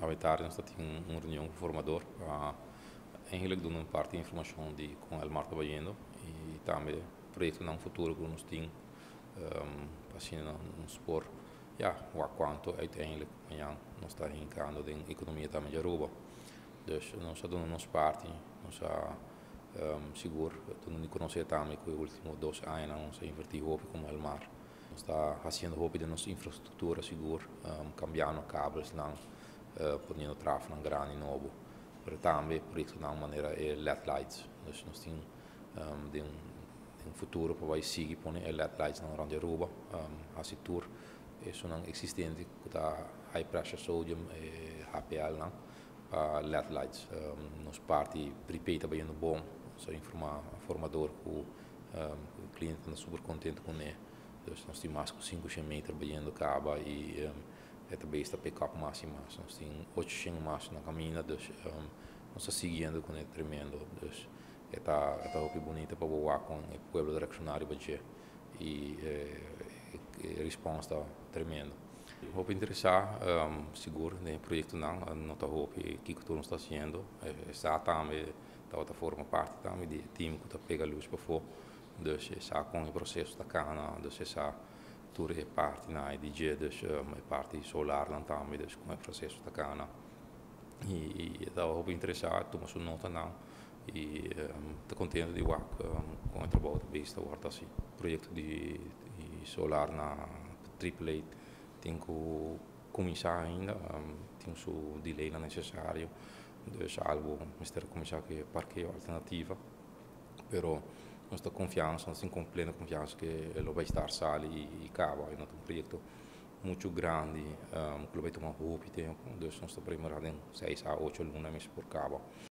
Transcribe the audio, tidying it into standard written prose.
à tarde nós temos uma reunião com o formador para eigenlijk doen een parte informação de com o mar trabalhando e também projeto no futuro que nós temos assim um spor o quanto uiteindelijk nós está rincando de economia também de Aruba dus nós damos nossa parte nós seguro não conhecer também que os últimos 2 anos nós investimos com o mar nós está fazendo de nossa infraestrutura seguro cambiando cabos não ponendo tráfego grande novo mas também por isso de uma maneira LED lights dus nós temos de futuro para vai seguir poner LED lights na grande Aruba a tour é existente que está high pressure sodium e HPL não LED lights nos parte prepaid também no bom só informar formador que o cliente está super contente com ele dus nós temos mais de 500 metros trabalhando cabo e também está pick-up mais e mais nós temos 800 mais na caminhada dus nós estamos seguindo com ele tremendo dus está muito bonita para voar com o pueblo direcionário e a resposta tremenda. Vou interessar seguro no projeto não está que tudo está fazendo está também da forma parte também de time que está pega luz para fora dus está com o processo da cana dus está tudo é parte na DJ dus é parte solar lá também dus com o processo da cana e estava muito interessado toma sua nota não e estou contente de ver com o trabalho da vista agora assim projeto de solar na AAA tem que começar ainda tem o delay necessário dus algo mister começar que parque alternativa pero nós temos confiança nós temos completa confiança que ele vai estar sali e cabo é um projeto muito grande que vai tomar muito tempo dus nós estamos preparando 6 a 8 lunas por cabo